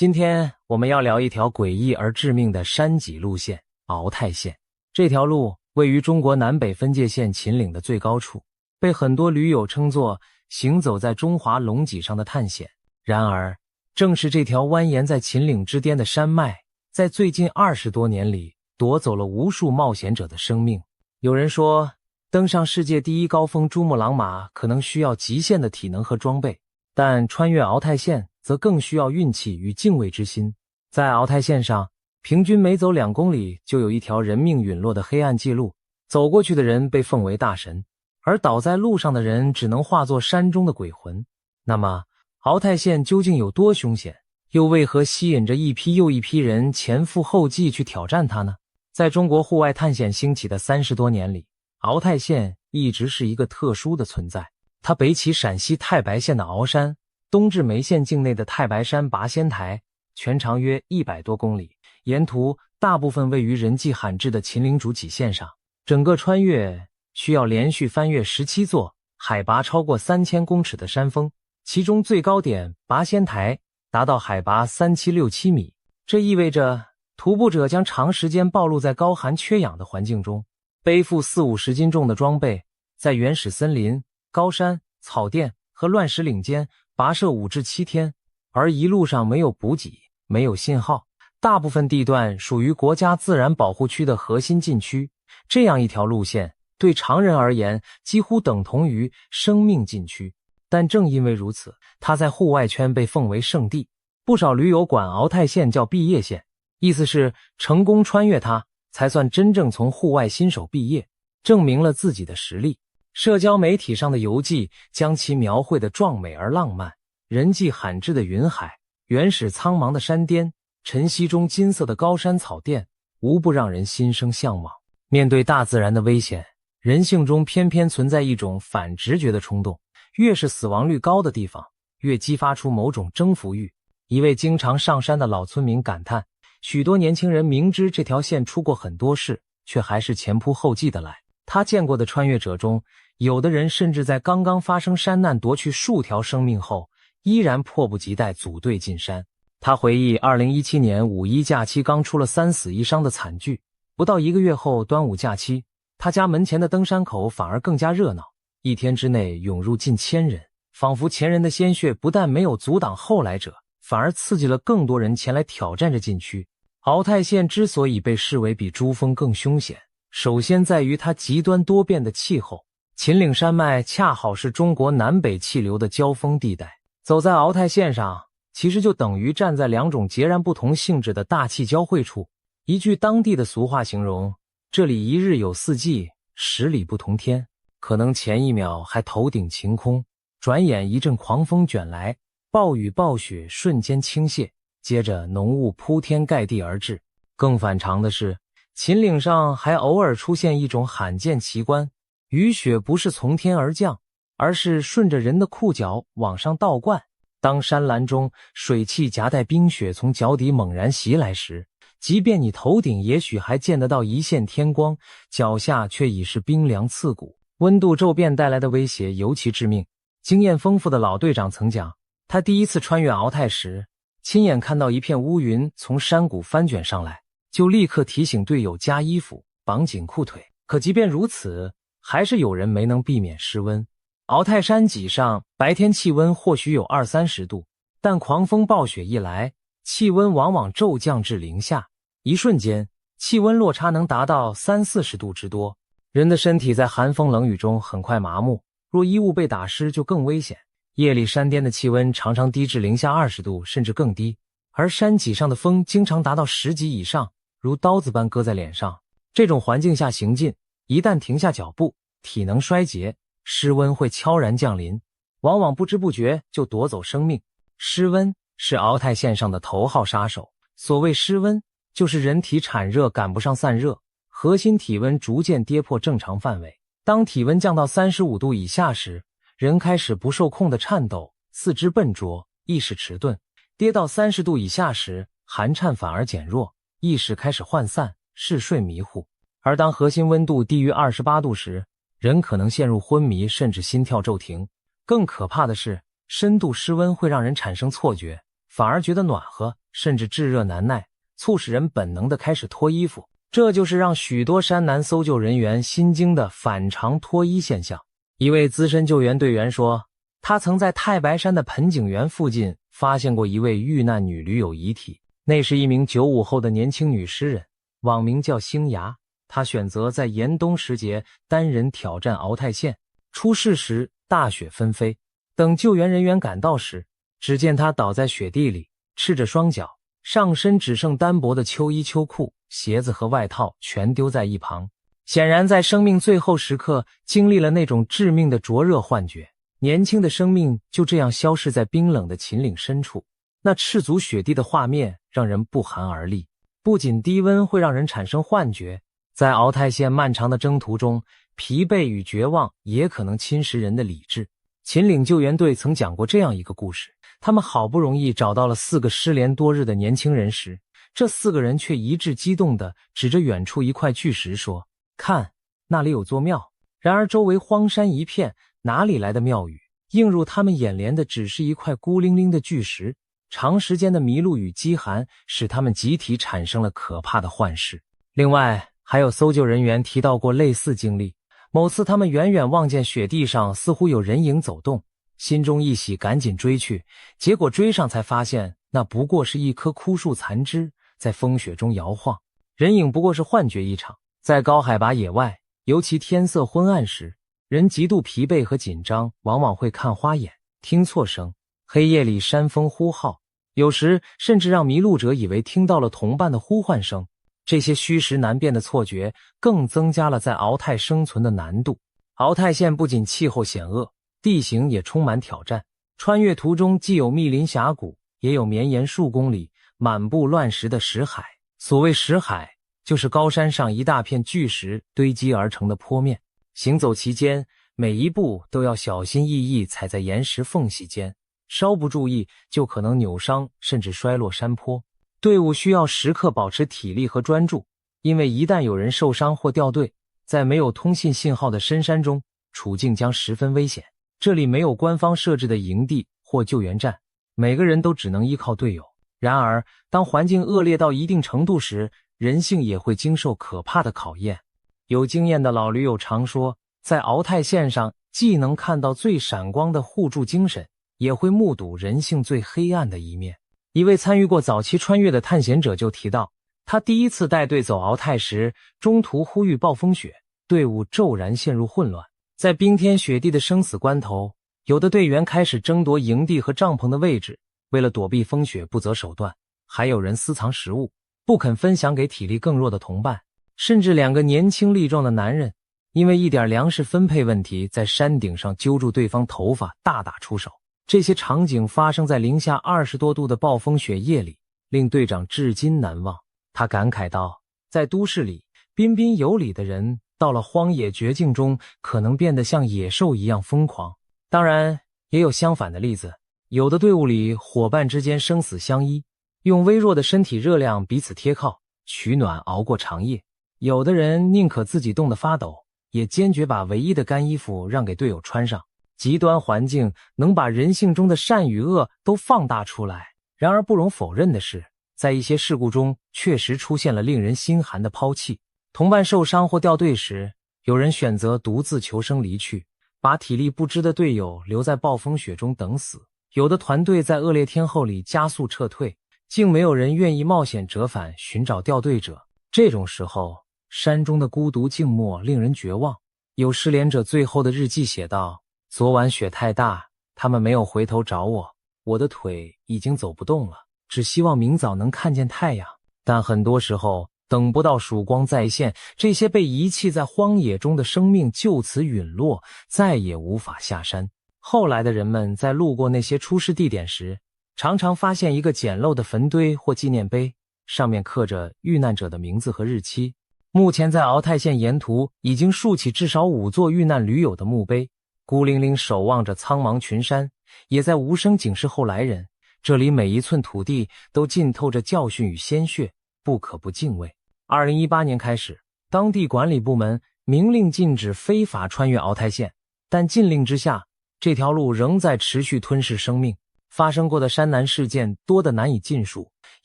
今天我们要聊一条诡异而致命的山脊路线——鳌泰线。这条路位于中国南北分界线秦岭的最高处，被很多驴友称作行走在中华龙脊上的探险。然而，正是这条蜿蜒在秦岭之巅的山脉，在最近20多年里夺走了无数冒险者的生命。有人说，登上世界第一高峰珠穆朗玛可能需要极限的体能和装备，但穿越鳌泰线则更需要运气与敬畏之心。在鳌泰线上，平均每走2公里就有一条人命陨落的黑暗记录，走过去的人被奉为大神，而倒在路上的人只能化作山中的鬼魂。那么，鳌泰线究竟有多凶险，又为何吸引着一批又一批人前赴后继去挑战它呢？在中国户外探险兴起的30多年里，鳌泰线一直是一个特殊的存在。它北起陕西太白县的鳌山，东至眉县境内的太白山拔仙台，全长约100多公里，沿途大部分位于人迹罕至的秦岭主脊线上。整个穿越需要连续翻越17座海拔超过3000公尺的山峰，其中最高点拔仙台达到海拔3767米。这意味着徒步者将长时间暴露在高寒缺氧的环境中，背负40-50斤重的装备，在原始森林、高山、草甸和乱石岭间跋涉5至7天，而一路上没有补给，没有信号，大部分地段属于国家自然保护区的核心禁区。这样一条路线对常人而言几乎等同于生命禁区，但正因为如此，它在户外圈被奉为圣地。不少驴友管鳌泰线叫毕业线，意思是成功穿越它才算真正从户外新手毕业，证明了自己的实力。社交媒体上的游记将其描绘的壮美而浪漫，人迹罕至的云海，原始苍茫的山巅，晨曦中金色的高山草甸，无不让人心生向往。面对大自然的危险，人性中偏偏存在一种反直觉的冲动，越是死亡率高的地方，越激发出某种征服欲。一位经常上山的老村民感叹，许多年轻人明知这条线出过很多事，却还是前仆后继的来。他见过的穿越者中，有的人甚至在刚刚发生山难夺去数条生命后，依然迫不及待组队进山。他回忆2017年5·1假期刚出了3死1伤的惨剧，不到1个月后端午假期，他家门前的登山口反而更加热闹，一天之内涌入近1000人，仿佛前人的鲜血不但没有阻挡后来者，反而刺激了更多人前来挑战这禁区。鳌泰线之所以被视为比珠峰更凶险，首先在于它极端多变的气候。秦岭山脉恰好是中国南北气流的交锋地带，走在鳌泰线上，其实就等于站在2种截然不同性质的大气交汇处。一句当地的俗话形容，这里1日有4季，10里不同天。可能前一秒还头顶晴空，转眼一阵狂风卷来，暴雨暴雪瞬间倾泻，接着浓雾铺天盖地而至。更反常的是，秦岭上还偶尔出现一种罕见奇观，雨雪不是从天而降，而是顺着人的裤脚往上倒灌。当山岚中水汽夹带冰雪从脚底猛然袭来时，即便你头顶也许还见得到一线天光，脚下却已是冰凉刺骨。温度骤变带来的威胁尤其致命。经验丰富的老队长曾讲，他第一次穿越鳌泰时，亲眼看到一片乌云从山谷翻卷上来，就立刻提醒队友加衣服，绑紧裤腿。可即便如此，还是有人没能避免失温。鳌泰山脊上白天气温或许有20-30度，但狂风暴雪一来，气温往往骤降至0下，一瞬间气温落差能达到30-40度之多。人的身体在寒风冷雨中很快麻木，若衣物被打湿就更危险。夜里山巅的气温常常低至0下20度甚至更低，而山脊上的风经常达到10级以上，如刀子般割在脸上。这种环境下行进，一旦停下脚步，体能衰竭，失温会悄然降临，往往不知不觉就夺走生命。失温是鳌泰线上的头号杀手。所谓失温，就是人体产热赶不上散热，核心体温逐渐跌破正常范围。当体温降到35度以下时，人开始不受控的颤抖，四肢笨拙，意识迟钝；跌到30度以下时，寒颤反而减弱，意识开始涣散，嗜睡迷糊。而当核心温度低于28度时，人可能陷入昏迷，甚至心跳骤停。更可怕的是，深度失温会让人产生错觉，反而觉得暖和，甚至炙热难耐，促使人本能地开始脱衣服。这就是让许多山南搜救人员心惊的反常脱衣现象。一位资深救援队员说，他曾在太白山的盆景园附近发现过一位遇难女驴友遗体，那是一名95后的年轻女诗人，网名叫星芽。她选择在严冬时节单人挑战鳌泰县，出事时大雪纷飞。等救援人员赶到时，只见她倒在雪地里，赤着双脚，上身只剩单薄的秋衣秋裤，鞋子和外套全丢在一旁。显然在生命最后时刻经历了那种致命的灼热幻觉，年轻的生命就这样消逝在冰冷的秦岭深处。那赤足雪地的画面让人不寒而栗。不仅低温会让人产生幻觉，在鳌泰县漫长的征途中，疲惫与绝望也可能侵蚀人的理智。秦岭救援队曾讲过这样一个故事，他们好不容易找到了4个失联多日的年轻人时，这4个人却一致激动地指着远处一块巨石说，看，那里有座庙。然而周围荒山一片，哪里来的庙宇？映入他们眼帘的只是一块孤零零的巨石。长时间的迷路与饥寒使他们集体产生了可怕的幻视。另外，还有搜救人员提到过类似经历。某次他们远远望见雪地上似乎有人影走动，心中一喜，赶紧追去，结果追上才发现那不过是一棵枯树残枝，在风雪中摇晃。人影不过是幻觉一场。在高海拔野外，尤其天色昏暗时，人极度疲惫和紧张，往往会看花眼，听错声。黑夜里山风呼号，有时甚至让迷路者以为听到了同伴的呼唤声。这些虚实难辨的错觉更增加了在鳌泰生存的难度。鳌泰县不仅气候险恶，地形也充满挑战。穿越途中既有密林峡谷，也有绵延数公里、满布乱石的石海。所谓石海，就是高山上一大片巨石堆积而成的坡面。行走其间，每一步都要小心翼翼踩在岩石缝隙间，稍不注意就可能扭伤甚至摔落山坡。队伍需要时刻保持体力和专注，因为一旦有人受伤或掉队，在没有通信信号的深山中，处境将十分危险。这里没有官方设置的营地或救援站，每个人都只能依靠队友。然而，当环境恶劣到一定程度时，人性也会经受可怕的考验。有经验的老驴友常说，在鳌泰县上，既能看到最闪光的互助精神，也会目睹人性最黑暗的一面。一位参与过早期穿越的探险者就提到，他第一次带队走鳌泰时，中途忽遇暴风雪，队伍骤然陷入混乱。在冰天雪地的生死关头，有的队员开始争夺营地和帐篷的位置，为了躲避风雪不择手段，还有人私藏食物，不肯分享给体力更弱的同伴。甚至2个年轻力壮的男人因为一点粮食分配问题，在山顶上揪住对方头发大打出手。这些场景发生在零下20多度的暴风雪夜里，令队长至今难忘。他感慨道，在都市里彬彬有礼的人，到了荒野绝境中可能变得像野兽一样疯狂。当然也有相反的例子，有的队伍里伙伴之间生死相依，用微弱的身体热量彼此贴靠，取暖熬过长夜。有的人宁可自己冻得发抖，也坚决把唯一的干衣服让给队友穿上。极端环境能把人性中的善与恶都放大出来。然而不容否认的是，在一些事故中确实出现了令人心寒的抛弃。同伴受伤或掉队时，有人选择独自求生离去，把体力不支的队友留在暴风雪中等死。有的团队在恶劣天候里加速撤退，竟没有人愿意冒险折返寻找掉队者。这种时候，山中的孤独静默令人绝望。有失联者最后的日记写道，昨晚雪太大，他们没有回头找我，我的腿已经走不动了，只希望明早能看见太阳。但很多时候等不到曙光再现，这些被遗弃在荒野中的生命就此陨落，再也无法下山。后来的人们在路过那些出事地点时，常常发现一个简陋的坟堆或纪念碑，上面刻着遇难者的名字和日期。目前在鳌泰县沿途已经竖起至少5座遇难驴友的墓碑，孤零零守望着苍茫群山，也在无声警示后来人。这里每一寸土地都浸透着教训与鲜血，不可不敬畏。2018年开始，当地管理部门明令禁止非法穿越鳌泰县，但禁令之下，这条路仍在持续吞噬生命。发生过的山难事件多得难以尽数，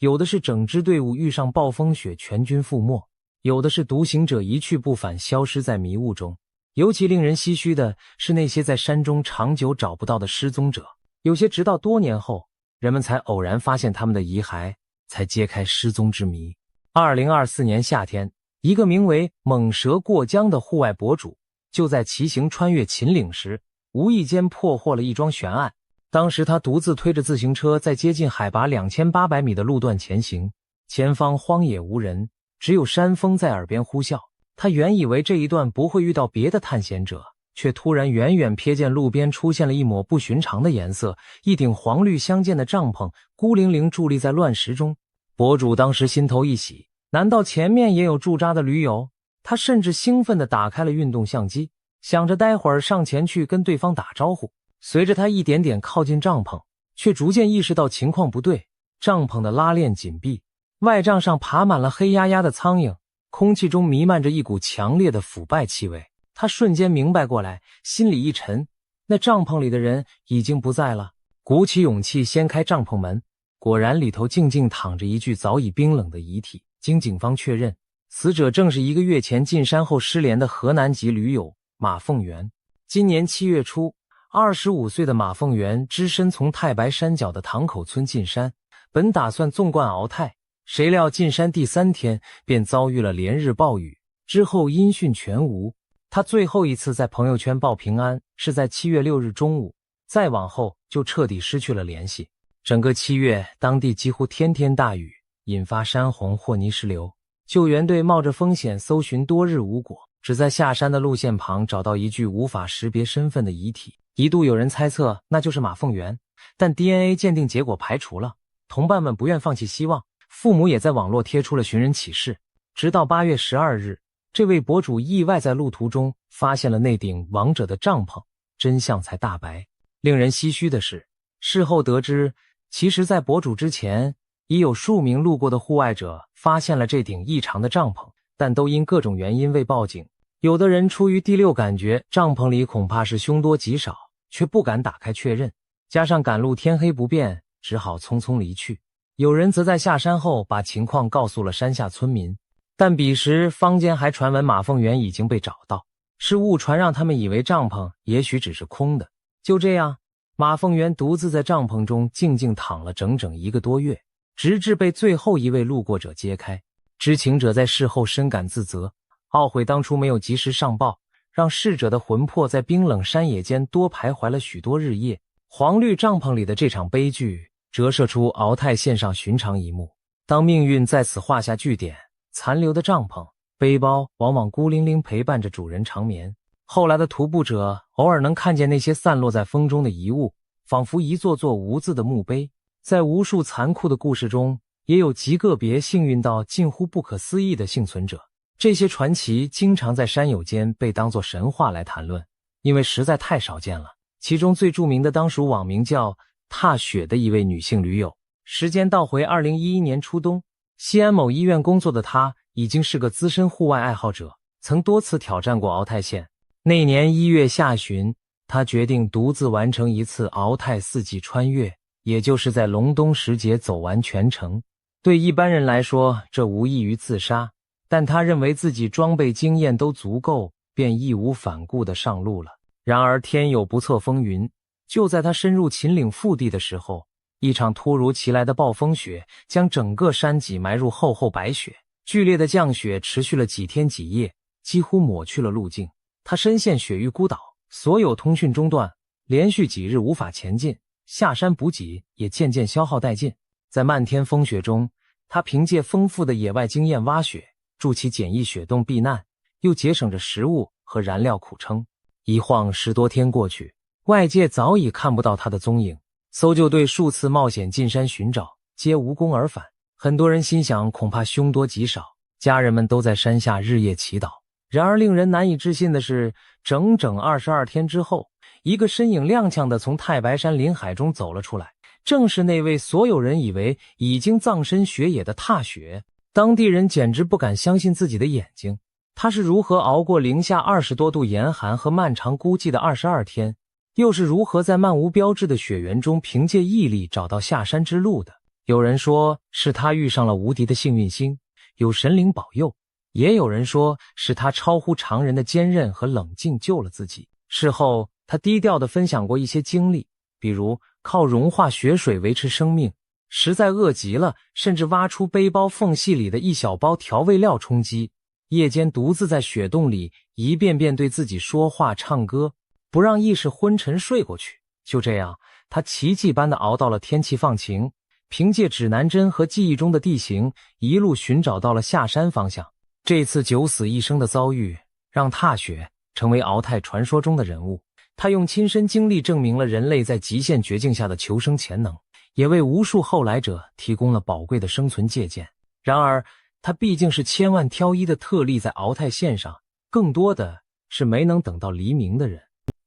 有的是整支队伍遇上暴风雪全军覆没，有的是独行者一去不返，消失在迷雾中。尤其令人唏嘘的是那些在山中长久找不到的失踪者，有些直到多年后，人们才偶然发现他们的遗骸，才揭开失踪之谜。2024年夏天，一个名为猛蛇过江的户外博主，就在骑行穿越秦岭时，无意间破获了一桩悬案。当时他独自推着自行车在接近海拔2800米的路段前行，前方荒野无人，只有山风在耳边呼啸。他原以为这一段不会遇到别的探险者，却突然远远瞥见路边出现了一抹不寻常的颜色，一顶黄绿相间的帐篷孤零零伫立在乱石中。博主当时心头一喜，难道前面也有驻扎的驴友？他甚至兴奋地打开了运动相机，想着待会儿上前去跟对方打招呼。随着他一点点靠近帐篷，却逐渐意识到情况不对。帐篷的拉链紧闭，外帐上爬满了黑压压的苍蝇，空气中弥漫着一股强烈的腐败气味。他瞬间明白过来，心里一沉，那帐篷里的人已经不在了。鼓起勇气掀开帐篷门，果然里头静静躺着一具早已冰冷的遗体。经警方确认，死者正是1个月前进山后失联的河南籍驴友马凤元。今年7月初，25岁的马凤元只身从太白山脚的塘口村进山，本打算纵贯鳌泰，谁料进山第3天便遭遇了连日暴雨，之后音讯全无。他最后一次在朋友圈报平安是在7月6日中午，再往后就彻底失去了联系。整个7月，当地几乎天天大雨，引发山洪或泥石流。救援队冒着风险搜寻多日无果，只在下山的路线旁找到一具无法识别身份的遗体。一度有人猜测那就是马凤元，但 DNA 鉴定结果排除了。同伴们不愿放弃希望，父母也在网络贴出了寻人启事。直到8月12日，这位博主意外在路途中发现了那顶亡者的帐篷，真相才大白。令人唏嘘的是，事后得知，其实在博主之前，已有数名路过的户外者发现了这顶异常的帐篷，但都因各种原因未报警。有的人出于第六感觉，帐篷里恐怕是凶多吉少，却不敢打开确认，加上赶路天黑不便，只好匆匆离去。有人则在下山后把情况告诉了山下村民，但彼时坊间还传闻马凤元已经被找到，是误传让他们以为帐篷也许只是空的。就这样，马凤元独自在帐篷中静静躺了整整1个多月，直至被最后一位路过者揭开。知情者在事后深感自责，懊悔当初没有及时上报，让逝者的魂魄在冰冷山野间多徘徊了许多日夜。黄绿帐篷里的这场悲剧折射出鳌泰县上寻常一幕，当命运在此画下句点，残留的帐篷、背包往往孤零零陪伴着主人长眠。后来的徒步者偶尔能看见那些散落在风中的遗物，仿佛一座座无字的墓碑。在无数残酷的故事中，也有极个别幸运到近乎不可思议的幸存者。这些传奇经常在山友间被当作神话来谈论，因为实在太少见了。其中最著名的当属网名叫踏雪的一位女性驴友。时间倒回2011年初冬，西安某医院工作的她已经是个资深户外爱好者，曾多次挑战过鳌泰县。那年1月下旬，她决定独自完成一次鳌泰4季穿越，也就是在隆冬时节走完全程。对一般人来说，这无异于自杀，但她认为自己装备经验都足够，便义无反顾地上路了。然而天有不测风云，就在她深入秦岭腹地的时候，一场突如其来的暴风雪将整个山脊埋入厚厚白雪。剧烈的降雪持续了几天几夜，几乎抹去了路径。她深陷雪域孤岛，所有通讯中断，连续几日无法前进，下山补给也渐渐消耗殆尽。在漫天风雪中，她凭借丰富的野外经验挖雪，筑起简易雪洞避难，又节省着食物和燃料苦撑。一晃10多天过去，外界早已看不到她的踪影。搜救队数次冒险进山寻找，皆无功而返。很多人心想，恐怕凶多吉少，家人们都在山下日夜祈祷。然而令人难以置信的是，整整22天之后，一个身影踉跄地从太白山林海中走了出来，正是那位所有人以为已经葬身雪野的踏雪。当地人简直不敢相信自己的眼睛，他是如何熬过零下20多度严寒和漫长孤寂的22天，又是如何在漫无标志的雪原中凭借毅力找到下山之路的？有人说是他遇上了无敌的幸运星，有神灵保佑，也有人说是他超乎常人的坚韧和冷静救了自己。事后他低调地分享过一些经历，比如靠融化雪水维持生命，实在饿极了甚至挖出背包缝隙里的一小包调味料充饥，夜间独自在雪洞里一遍遍对自己说话唱歌，不让意识昏沉睡过去。就这样，他奇迹般地熬到了天气放晴，凭借指南针和记忆中的地形，一路寻找到了下山方向。这次九死一生的遭遇，让踏雪成为敖泰传说中的人物。他用亲身经历证明了人类在极限绝境下的求生潜能，也为无数后来者提供了宝贵的生存借鉴。然而，他毕竟是千万挑一的特例，在敖泰县上，更多的是没能等到黎明的人。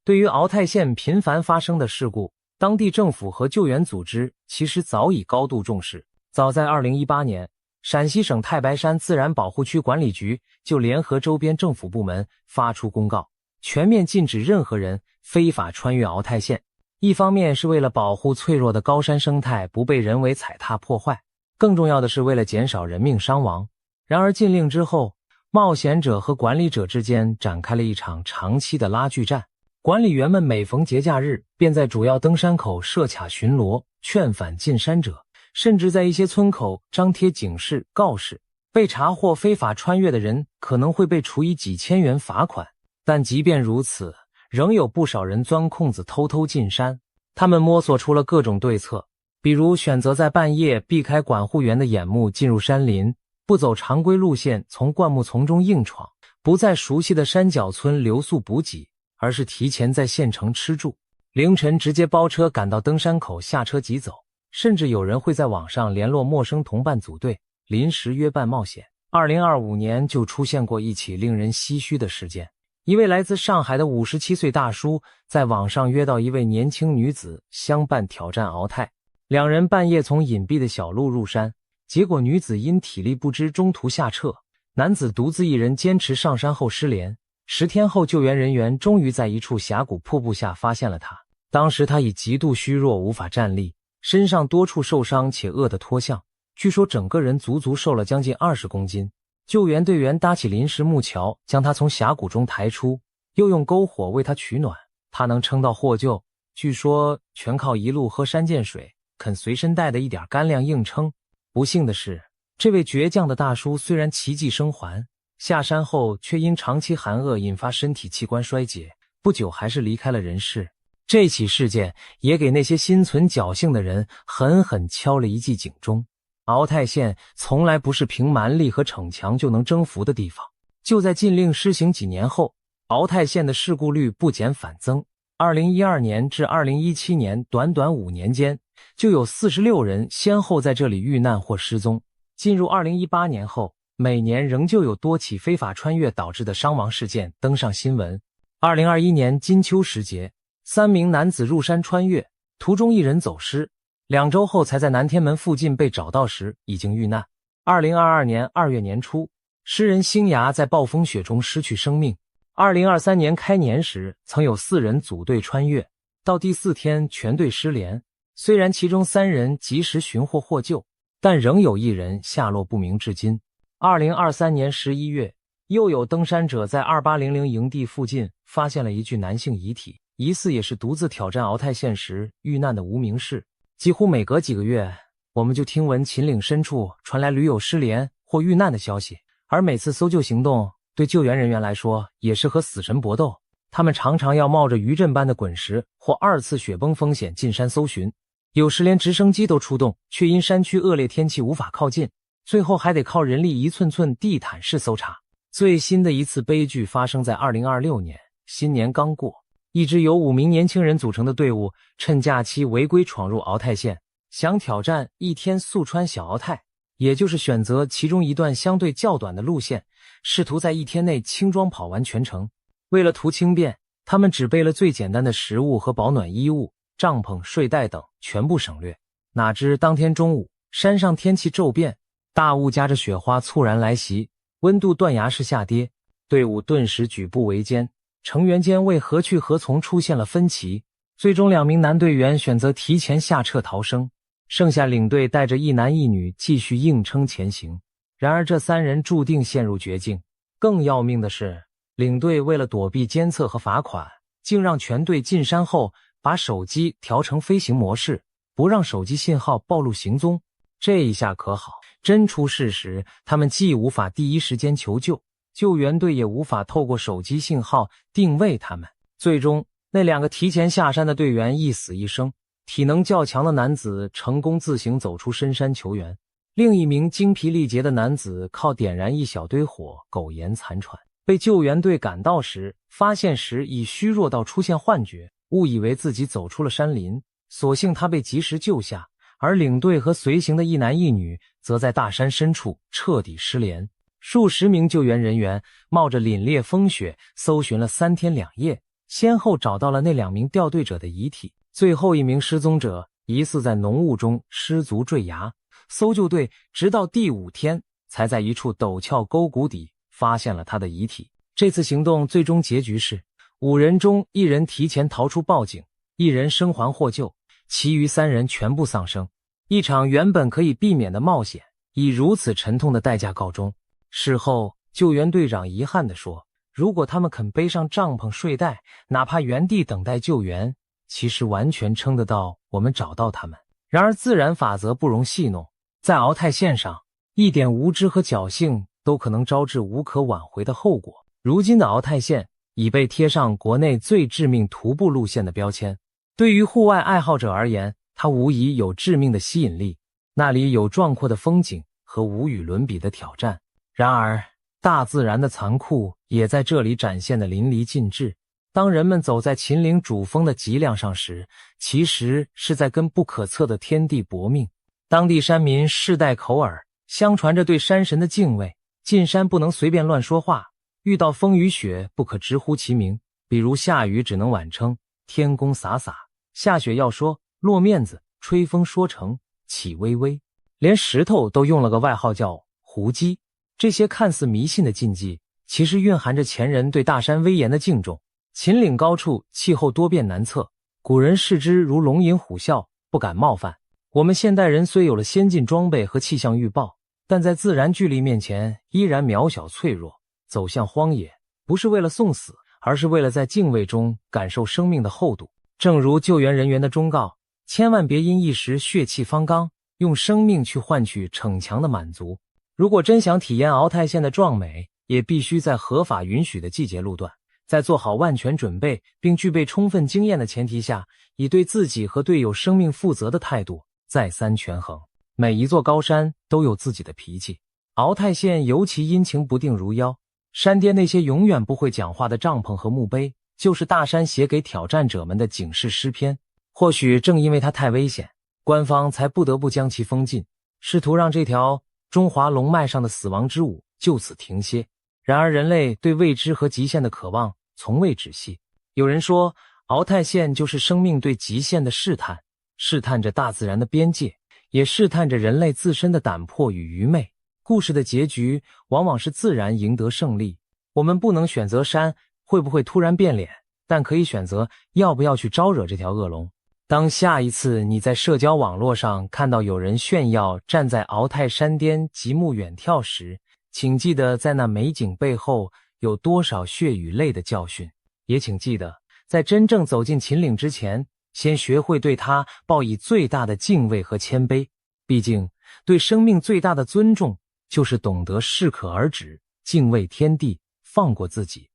对于敖泰县频繁发生的事故，当地政府和救援组织其实早已高度重视。早在2018年，陕西省太白山自然保护区管理局就联合周边政府部门发出公告，全面禁止任何人非法穿越敖泰县。一方面是为了保护脆弱的高山生态不被人为踩踏破坏，更重要的是为了减少人命伤亡。然而禁令之后，冒险者和管理者之间展开了一场长期的拉锯战。管理员们每逢节假日便在主要登山口设卡巡逻，劝返进山者，甚至在一些村口张贴警示告示，被查获非法穿越的人可能会被处以几千元罚款。但即便如此，仍有不少人钻空子偷偷进山。他们摸索出了各种对策，比如选择在半夜避开管护员的眼目进入山林，不走常规路线从灌木丛中硬闯，不在熟悉的山脚村留宿补给，而是提前在县城吃住，凌晨直接包车赶到登山口下车即走。甚至有人会在网上联络陌生同伴组队，临时约伴冒险。2025年就出现过一起令人唏嘘的事件，一位来自上海的57岁大叔在网上约到一位年轻女子相伴挑战敖泰，两人半夜从隐蔽的小路入山，结果女子因体力不支中途下撤，男子独自一人坚持上山后失联。10天后，救援人员终于在一处峡谷瀑布下发现了他。当时他已极度虚弱，无法站立，身上多处受伤且饿得脱相，据说整个人足足瘦了将近20公斤。救援队员搭起临时木桥，将他从峡谷中抬出，又用篝火为他取暖。他能撑到获救，据说全靠一路喝山涧水，啃随身带的一点干粮硬撑。不幸的是，这位倔强的大叔虽然奇迹生还，下山后却因长期寒饿引发身体器官衰竭，不久还是离开了人世。这起事件也给那些心存侥幸的人狠狠敲了一记警钟。敖泰县从来不是凭蛮力和逞强就能征服的地方。就在禁令施行几年后，敖泰县的事故率不减反增。2012年至2017年短短5年间，就有46人先后在这里遇难或失踪。进入2018年后，每年仍旧有多起非法穿越导致的伤亡事件登上新闻。2021年金秋时节，3名男子入山穿越，途中一人走失，2周后才在南天门附近被找到时已经遇难。2022年2月年初，诗人星牙在暴风雪中失去生命。2023年开年时，曾有4人组队穿越，到第4天全队失联。虽然其中3人及时寻获获救，但仍有1人下落不明至今。2023年11月，又有登山者在2800营地附近发现了一具男性遗体，疑似也是独自挑战敖泰县时遇难的无名氏。几乎每隔几个月，我们就听闻秦岭深处传来驴友失联或遇难的消息，而每次搜救行动对救援人员来说也是和死神搏斗。他们常常要冒着余震般的滚石或2次雪崩风险进山搜寻，有时连直升机都出动，却因山区恶劣天气无法靠近，最后还得靠人力一寸寸地毯式搜查。最新的一次悲剧发生在2026年，新年刚过，一支由5名年轻人组成的队伍趁假期违规闯入敖泰县，想挑战1天速穿小敖泰，也就是选择其中一段相对较短的路线，试图在1天内轻装跑完全程。为了图轻便，他们只备了最简单的食物和保暖衣物，帐篷、睡袋等全部省略。哪知当天中午，山上天气骤变，大雾夹着雪花猝然来袭，温度断崖式下跌，队伍顿时举步维艰，成员间为何去何从出现了分歧。最终2名男队员选择提前下撤逃生，剩下领队带着1男1女继续硬撑前行。然而这3人注定陷入绝境。更要命的是，领队为了躲避监测和罚款，竟让全队进山后把手机调成飞行模式，不让手机信号暴露行踪。这一下可好，真出事时，他们既无法第一时间求救，救援队也无法透过手机信号定位他们。最终，那2个提前下山的队员一死一生，体能较强的男子成功自行走出深山求援，另一名精疲力竭的男子靠点燃一小堆火苟延残喘。被救援队赶到时，发现时已虚弱到出现幻觉，误以为自己走出了山林，所幸他被及时救下，而领队和随行的1男1女则在大山深处彻底失联。数十名救援人员冒着凛冽风雪搜寻了3天2夜，先后找到了那2名掉队者的遗体。最后一名失踪者疑似在浓雾中失足坠崖，搜救队直到第5天才在一处陡峭沟谷底发现了他的遗体。这次行动最终结局是5人中1人提前逃出报警，1人生还获救，其余3人全部丧生。一场原本可以避免的冒险，以如此沉痛的代价告终。事后，救援队长遗憾地说，如果他们肯背上帐篷睡袋，哪怕原地等待救援，其实完全撑得到我们找到他们。然而自然法则不容戏弄，在鳌泰线上，一点无知和侥幸都可能招致无可挽回的后果。如今的鳌泰线已被贴上国内最致命徒步路线的标签，对于户外爱好者而言，它无疑有致命的吸引力。那里有壮阔的风景和无与伦比的挑战。然而，大自然的残酷也在这里展现得淋漓尽致。当人们走在秦岭主峰的脊梁上时，其实是在跟不可测的天地搏命。当地山民世代口耳，相传着对山神的敬畏，进山不能随便乱说话，遇到风雨雪不可直呼其名，比如下雨只能晚称天公洒洒，下雪要说落面子，吹风说成起微微，连石头都用了个外号叫胡姬。这些看似迷信的禁忌，其实蕴含着前人对大山威严的敬重。秦岭高处气候多变难测，古人视之如龙吟虎啸，不敢冒犯。我们现代人虽有了先进装备和气象预报，但在自然距离面前依然渺小脆弱。走向荒野，不是为了送死，而是为了在敬畏中感受生命的厚度。正如救援人员的忠告，千万别因一时血气方刚，用生命去换取逞强的满足。如果真想体验鳌泰线的壮美，也必须在合法允许的季节路段，在做好万全准备并具备充分经验的前提下，以对自己和队友生命负责的态度再三权衡。每一座高山都有自己的脾气，鳌泰线尤其阴晴不定如妖。山巅那些永远不会讲话的帐篷和墓碑，就是大山写给挑战者们的警示诗篇。或许正因为它太危险，官方才不得不将其封禁，试图让这条中华龙脉上的死亡之舞就此停歇。然而人类对未知和极限的渴望从未止息。有人说，鳌泰线就是生命对极限的试探，试探着大自然的边界，也试探着人类自身的胆魄与愚昧。故事的结局往往是自然赢得胜利。我们不能选择山会不会突然变脸，但可以选择要不要去招惹这条恶龙。当下一次你在社交网络上看到有人炫耀站在鳌泰山巅极目远眺时，请记得在那美景背后有多少血与泪的教训。也请记得，在真正走进秦岭之前，先学会对它抱以最大的敬畏和谦卑。毕竟，对生命最大的尊重就是懂得适可而止，敬畏天地，放过自己。